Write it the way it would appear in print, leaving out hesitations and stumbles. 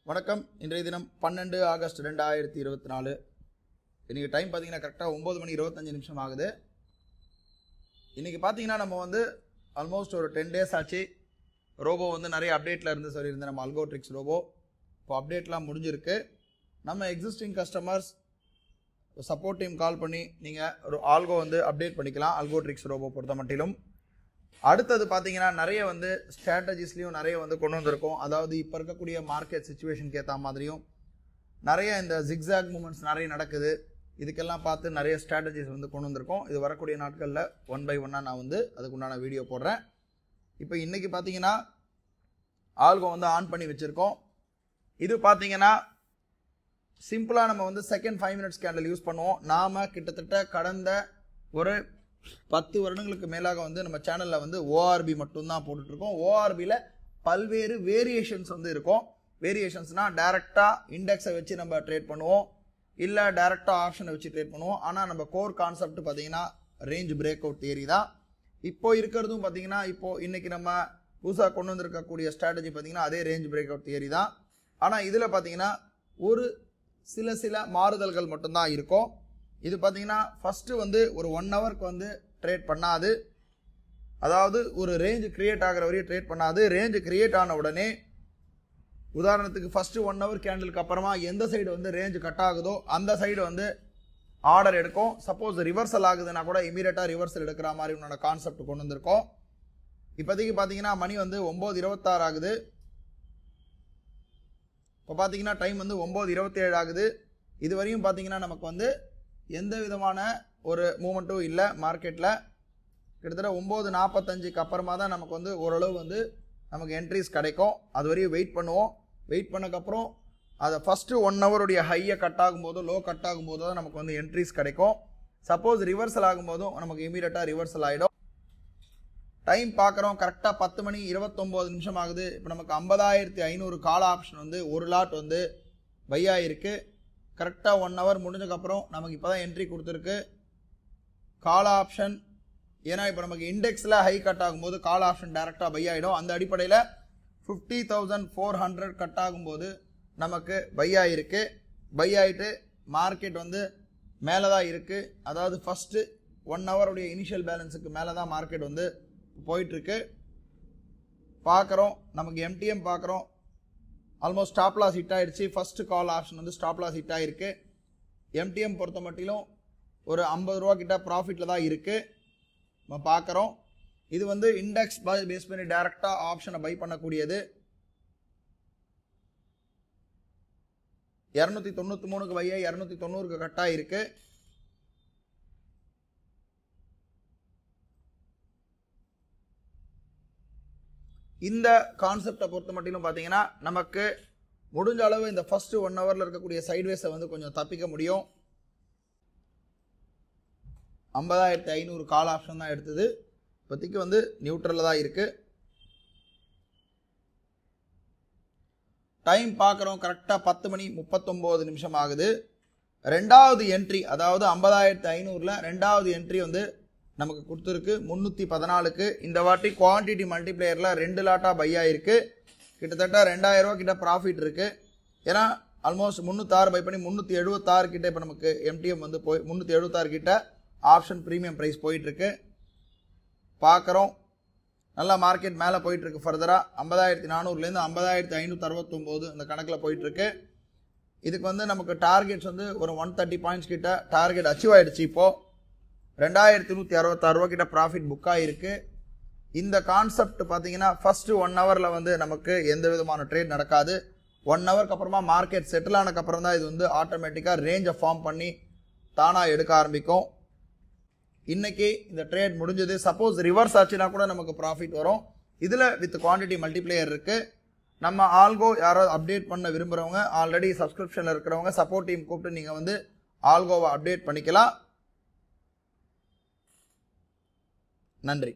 வணக்கம். இன்றைய தினம் 12 ஆகஸ்ட் 2024. இன்னைக்கு டைம் பார்த்தீங்கன்னா கரெக்டாக 9 மணி 25 நிமிஷம் ஆகுது. இன்னைக்கு பார்த்தீங்கன்னா நம்ம வந்து ஆல்மோஸ்ட் ஒரு 10 டேஸ் ஆச்சு. ரோபோ வந்து நிறைய அப்டேட்டில் இருந்து சொல்லியிருந்தேன். நம்ம அல்கோட்ரிக்ஸ் ரோபோ இப்போ அப்டேட்லாம் முடிஞ்சிருக்கு. நம்ம எக்ஸிஸ்டிங் கஸ்டமர்ஸ் சப்போர்ட் டீம் கால் பண்ணி நீங்கள் ஒரு ஆல்கோ வந்து அப்டேட் பண்ணிக்கலாம். அல்கோட்ரிக்ஸ் ரோபோ பொறுத்த மட்டிலும் அடுத்தது பார்த்தீங்கன்னா நிறைய வந்து ஸ்ட்ராட்டஜிஸ்லையும் நிறைய வந்து கொண்டு வந்திருக்கோம். அதாவது இப்போ இருக்கக்கூடிய மார்க்கெட் சுச்சுவேஷனுக்கு ஏற்ற மாதிரியும் நிறைய இந்த ஜிக்ஸாக் மூமெண்ட்ஸ் நிறைய நடக்குது. இதுக்கெல்லாம் பார்த்து நிறைய ஸ்ட்ராட்டஜிஸ் வந்து கொண்டு வந்திருக்கோம். இது வரக்கூடிய நாட்களில் 1 by 1 நான் வந்து அதுக்குண்டான வீடியோ போடுறேன். இப்போ இன்றைக்கி பார்த்தீங்கன்னா ஆல்கோ வந்து ஆன் பண்ணி வச்சுருக்கோம். இது பார்த்தீங்கன்னா சிம்பிளாக நம்ம வந்து செகண்ட் 5 மினிட்ஸ் கேண்டில் யூஸ் பண்ணுவோம். நாம் கிட்டத்தட்ட கடந்த ஒரு 10 வருடங்களுக்கு மேலாக வந்து நம்ம சேனலில் வந்து ஓஆர்பி மட்டும்தான் போட்டுட்ருக்கோம். ஓஆர்பியில் பல்வேறு வேரியேஷன்ஸ் வந்து இருக்கும். வேரியேஷன்ஸ்னால் டைரெக்டாக இண்டெக்ஸை வச்சு நம்ம ட்ரேட் பண்ணுவோம், இல்லை டைரெக்டாக ஆப்ஷனை வச்சு ட்ரேட் பண்ணுவோம். ஆனால் நம்ம கோர் கான்செப்ட் பார்த்தீங்கன்னா ரேஞ்ச் பிரேக் அவுட் தியரி தான். இப்போ இருக்கிறதும் பார்த்தீங்கன்னா இப்போது இன்றைக்கி நம்ம புதுசாக கொண்டு வந்திருக்கக்கூடிய ஸ்ட்ராட்டஜி பார்த்தீங்கன்னா அதே ரேஞ்ச் பிரேக் அவுட் தியரி தான். ஆனால் இதில் பார்த்தீங்கன்னா ஒரு சில மாறுதல்கள் மட்டும்தான் இருக்கும். இது பார்த்தீங்கன்னா ஃபஸ்ட்டு வந்து ஒரு 1 ஹவருக்கு வந்து ட்ரேட் பண்ணாது. அதாவது ஒரு ரேஞ்சு கிரியேட் ஆகிற வரையும் ட்ரேட் பண்ணாது. ரேஞ்சு கிரியேட் ஆன உடனே உதாரணத்துக்கு ஃபஸ்ட்டு 1 ஹவர் கேண்டிலுக்கு அப்புறமா எந்த சைடு வந்து ரேஞ்சு கட் ஆகுதோ அந்த சைடு வந்து ஆர்டர் எடுக்கும். சப்போஸ் ரிவர்சல் ஆகுதுன்னா கூட இமீடியட்டாக ரிவர்சல் எடுக்கிற மாதிரி உன்னோட கான்செப்ட் கொண்டு வந்திருக்கோம். இப்போதைக்கு பார்த்தீங்கன்னா மணி வந்து 9:26 ஆகுது. இப்போ பார்த்தீங்கன்னா டைம் வந்து 9:27 ஆகுது. இது வரையும் பார்த்தீங்கன்னா நமக்கு வந்து எந்த விதமான ஒரு மூமெண்ட்டும் இல்லை மார்க்கெட்டில். கிட்டத்தட்ட 9:45க்கு அப்புறமா தான் நமக்கு வந்து ஓரளவு வந்து நமக்கு என்ட்ரிஸ் கிடைக்கும். அது வரையும் வெயிட் பண்ணுவோம். வெயிட் பண்ணக்கப்புறம் அதை ஃபஸ்ட்டு 1 ஹவருடைய ஹையை கட் ஆகும்போதோ லோ கட் ஆகும்போதோ தான் நமக்கு வந்து என்ட்ரிஸ் கிடைக்கும். சப்போஸ் ரிவர்சல் ஆகும்போதும் நமக்கு இமீடியட்டாக ரிவர்சல் ஆகிடும். டைம் பார்க்குறோம் கரெக்டாக 10 மணி 29 நிமிஷம் ஆகுது. இப்போ நமக்கு 50,500 கால் ஆப்ஷன் வந்து ஒரு லாட் வந்து பை ஆகிருக்கு. கரெக்டாக 1 ஹவர் முடிஞ்சதுக்கப்புறம் நமக்கு இப்போ தான் என்ட்ரி கொடுத்துருக்கு கால் ஆப்ஷன். ஏன்னா இப்போ நமக்கு இண்டெக்ஸில் ஹை கட் ஆகும்போது கால் ஆப்ஷன் டைரெக்டாக பை ஆகிடும். அந்த அடிப்படையில் 50,400 கட் ஆகும்போது நமக்கு பை ஆகிருக்கு. பை ஆகிட்டு மார்க்கெட் வந்து மேலே தான் இருக்குது. அதாவது ஃபஸ்ட்டு 1 ஹவருடைய இனிஷியல் பேலன்ஸுக்கு மேலே தான் மார்க்கெட் வந்து போயிட்டுருக்கு. பார்க்குறோம் நமக்கு எம்டிஎம் பார்க்குறோம் ஆல்மோஸ்ட் ஸ்டாப் லாஸ் ஹிட் ஆகிடுச்சு. ஃபஸ்ட்டு கால் ஆப்ஷன் வந்து ஸ்டாப் லாஸ் ஹிட் ஆகிருக்கு. எம்டிஎம் பொறுத்த மட்டிலும் ஒரு 50 ரூபா கிட்ட ப்ராஃபிட்டில் தான் இருக்குது. நம்ம பார்க்குறோம் இது வந்து இண்டெக்ஸ் பேஸ் பண்ணி டைரெக்டாக ஆப்ஷனை பை பண்ணக்கூடியது. 293க்கு பையை 290க்கு கட் ஆகிருக்கு. இந்த கான்செப்டை பொறுத்த மட்டிலும் பார்த்தீங்கன்னா நமக்கு முடிஞ்ச அளவு இந்த ஃபஸ்ட்டு 1 ஹவரில் இருக்கக்கூடிய சைட்வேஸை வந்து கொஞ்சம் தப்பிக்க முடியும். 50,500 கால் ஆப்ஷன் தான் எடுத்தது. இப்போதைக்கு வந்து நியூட்ரலில் தான் இருக்குது. டைம் பார்க்குறோம் கரெக்டாக 10 மணி 39 நிமிஷம் ஆகுது. ரெண்டாவது என்ட்ரி அதாவது 50,500ல் ரெண்டாவது என்ட்ரி வந்து நமக்கு கொடுத்துருக்கு 314க்கு. இந்த வாட்டி குவான்டிட்டி மல்டிப்ளேயரில் 2 லாட்டாக பை ஆகிருக்கு. கிட்டத்தட்ட 2000 ரூபா கிட்ட ப்ராஃபிட் இருக்குது. ஏன்னா ஆல்மோஸ்ட் 306 பை பண்ணி 376 கிட்ட இப்போ நமக்கு எம்டிஎம் வந்து 376 கிட்ட ஆப்ஷன் ப்ரீமியம் ப்ரைஸ் போயிட்டுருக்கு. பார்க்குறோம் நல்லா மார்க்கெட் மேலே போயிட்டுருக்கு. ஃபர்தராக 50,400லேருந்து 50,569 அந்த கணக்கில் போயிட்டுருக்கு. இதுக்கு வந்து நமக்கு டார்கெட்ஸ் வந்து ஒரு 130 பாயிண்ட்ஸ் கிட்ட டார்கெட் அச்சீவ் ஆகிடுச்சு. இப்போது 2,166 ரூபா கிட்ட ப்ராஃபிட் புக் ஆகிருக்கு. இந்த கான்செப்ட் பார்த்தீங்கன்னா ஃபஸ்ட்டு 1 ஹவரில் வந்து நமக்கு எந்த விதமான ட்ரேட் நடக்காது. 1 ஹவருக்கு அப்புறமா மார்க்கெட் செட்டில் ஆனதுக்கப்புறம் தான் இது வந்து ஆட்டோமேட்டிக்காக ரேஞ்சை ஃபார்ம் பண்ணி தானாக எடுக்க ஆரம்பிக்கும். இன்றைக்கி இந்த ட்ரேட் முடிஞ்சது. சப்போஸ் ரிவர்ஸ் ஆச்சுன்னா கூட நமக்கு ப்ராஃபிட் வரும். இதில் வித் குவான்டிட்டி மல்டிப்ளேயர் இருக்குது. நம்ம ஆல்கோ யாராவது அப்டேட் பண்ண விரும்புகிறவங்க ஆல்ரெடி சப்ஸ்கிரிப்ஷனில் இருக்கிறவங்க சப்போர்ட் டீம் கூப்பிட்டு நீங்கள் வந்து ஆல்கோவை அப்டேட் பண்ணிக்கலாம். நன்றி.